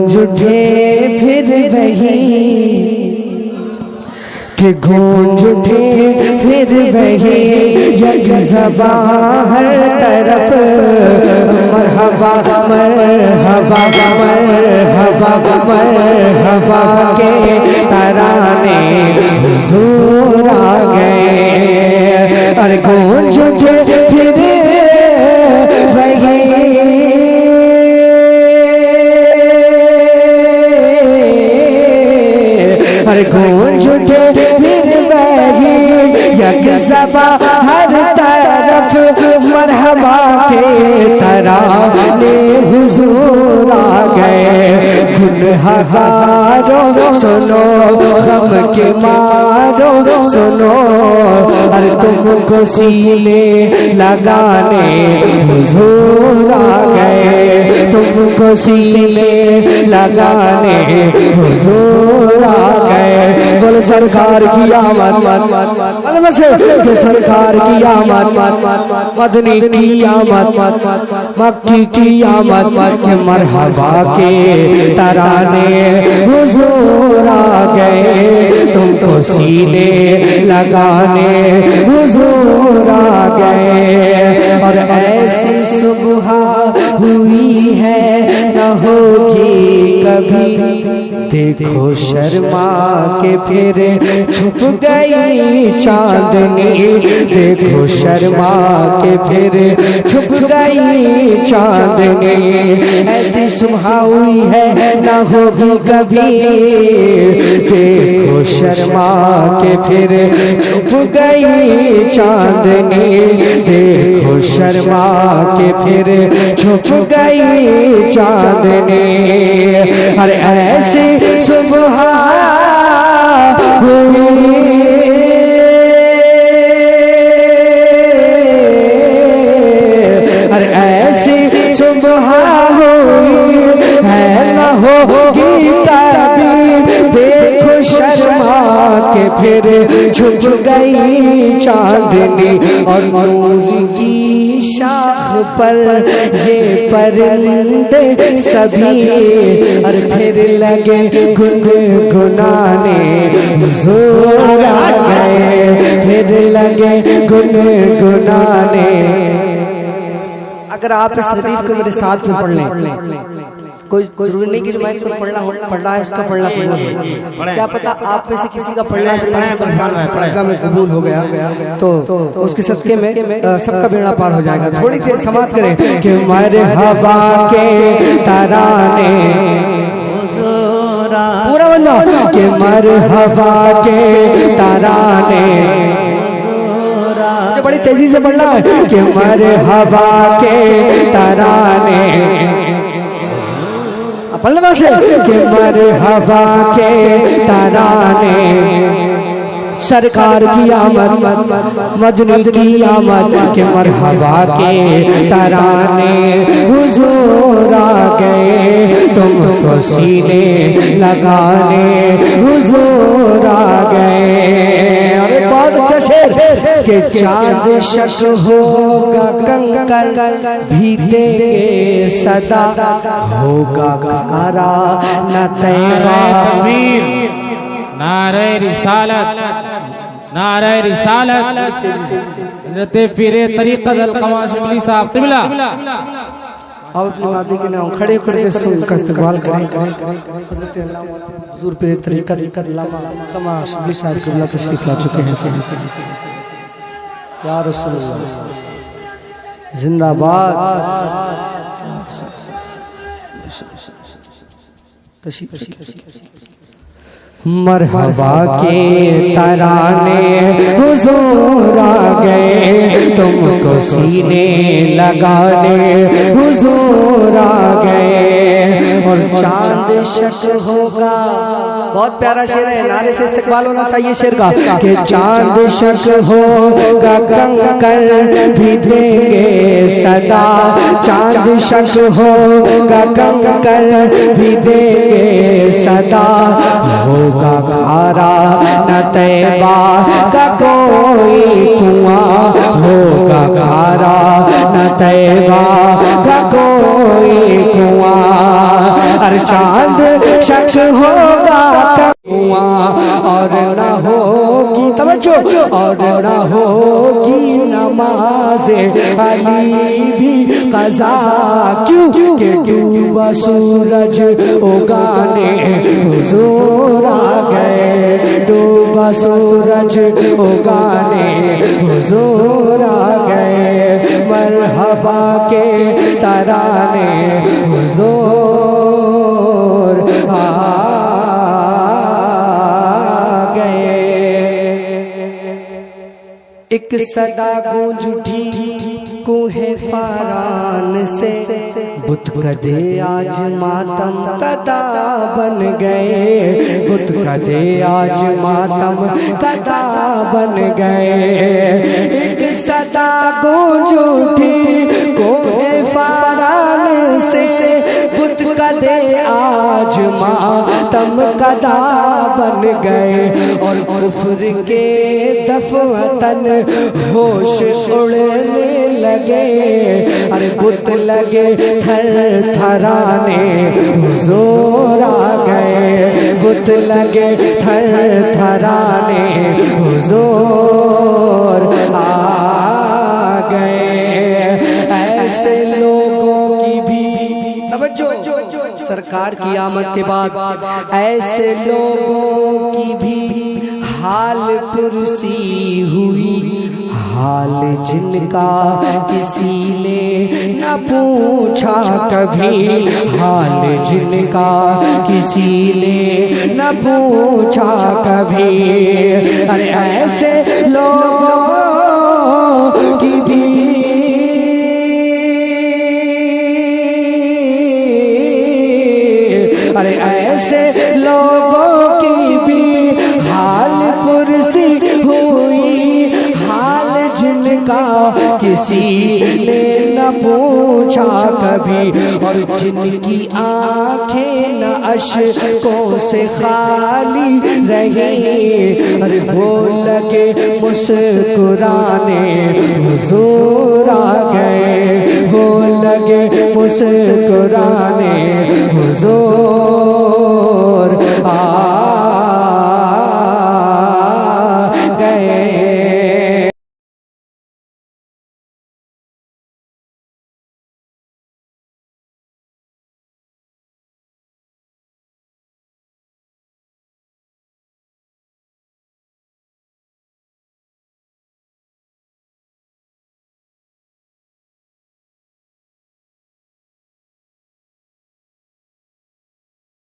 گونج اٹھے پھر وہی کہ گونج اٹھے پھر وہی یک زباں ہر طرف مرحبا مرحبا مرحبا مرحبا کے ترانے حضور آ گئے اور گونج اٹھے پھر وہی اور گونج اٹھے پھر وہی یک زباں ہر طرف مرحبا کے ترانے حضور آ گئے گنہگاروں سنو غم کے مارو سنو اور تم کو سینے لگانے حضور آ گئے تم کو سینے لگانے حضور آ گئے بول سرکار کی آمد علم سے کہ سرکار کی آمد مدنی کی آمد مکی کی آمد کہ مرحبا کے ترانے حضور آ گئے تم کو سینے لگانے حضور آ گئے اور ایسی صبح ہوئی ہے نہ ہوگی کبھی دیکھو شرما کے پھر چھپ گئی چاندنی دیکھو شرما کے پھر چھپ گئی چاندنی ایسی صبح ہوئی ہے نہ ہوگی کبھی دیکھو شرما کے پھر چھپ گئی چاندنی دیکھو شرما کے پھر چھپ گئی چاندنی اور ایسی صبح ہوئی اور ایسی صبح ہوئی ہے نہ ہوگی کبھی دیکھو شرما کے پھر چھپ گئی چاندنی اور نور کی شاخ پر یہ پرندے سبھی اور پھر لگے گنگنانے حضور آ گئے پھر لگے گنگنانے اگر آپ اس حدیث کو میرے ساتھ میں پڑھ لیں کوئی ضروری نہیں کہ جو میں کو پڑھنا ہے اس کا پڑھنا کیا پتا آپ میں سے کسی کا پڑھنا میں قبول ہو گیا تو اس کے صدقے میں سب کا بیڑا پار ہو جائے گا تھوڑی دیر سماعت کریں کہ مرحبا کے ترانے پورا بننا کہ مرحبا کے ترانے بڑی تیزی سے پڑھنا ہے کہ مرحبا کے ترانے پلوا سے کہ مرحبا کے ترانے سرکار کی آمد مدنی کی آمد کہ مرحبا کے ترانے حضور آ گئے تم کو سینے لگانے حضور آ گئے اور ایک بات اچھا شعر کہ چاند شک ہوگا کنکر بھی دے گے صدا ہوگا کھارا نہ تیرا نعرہ رسالت نعرہ رسالت حضرت پیر طریقت القما شبلی صاحب قبلہ اور اپنی مادی کے نام کھڑے کرے سن کا استقبال کریں حضرت حضور پیر طریقت القما شبلی صاحب قبلہ تشریف لا چکے ہیں یا رسول اللہ زندہ باد مرحبا کے ترانے حضور آ گئے تم کو سینے لگانے حضور آ گئے اور چاند شک ہوگا بہت پیارا شعر ہے نعرے سے استقبال ہونا چاہیے شعر کا کہ چاند شک ہوگا کنکر بھی دیں گے صدا چاند شک ہوگا کنکر بھی دیں گے صدا صدا ہوگا کھارا نہ طیبہ کا کوئی کنواں ہوگا کھارا نہ طیبہ کا کوئی کنواں ہر چاند شک ہوگا کنواں اور نہ ہوگی توجہ اور نہ ہوگی نماز علی بھی قضا کیوں کہ ڈوبا سورج اگانے حضور آ گئے ڈوبا سورج اگانے حضور آ گئے مرحبا کے ترانے حضور آ گئے ایک صدا گونج اٹھی کوہ فاران سے بت کدے آج ماتم کدا بن گئے بت کدے آج ماتم کدا بن گئے ایک صدا گونج اٹھی کوہ فاران سے بت کدے آج ماتم کدا بن گئے اور کفر کے دفعتن ہوش اڑنے لگے ارے بت لگے تھر تھرانے حضور آ گئے بت لگے تھر تھرانے حضور آ گئے ایسے لوگوں کی بھی توجہ سرکار کی آمد کے بعد ایسے لوگوں کی بھی حال پرسی ہوئی حال جن کا کسی نے نہ پوچھا کبھی حال جن کا کسی نے نہ پوچھا کبھی ارے ایسے لوگوں کی بھی ارے ایسے لوگوں کی بھی حال پرسی ہوئی حال جن کا کسی نے نہ پوچھا کبھی اور جن کی آنکھیں نہ اشکوں سے خالی رہی ارے وہ لگے مسکرانے حضور آ گئے وہ لگے مسکرانے حضور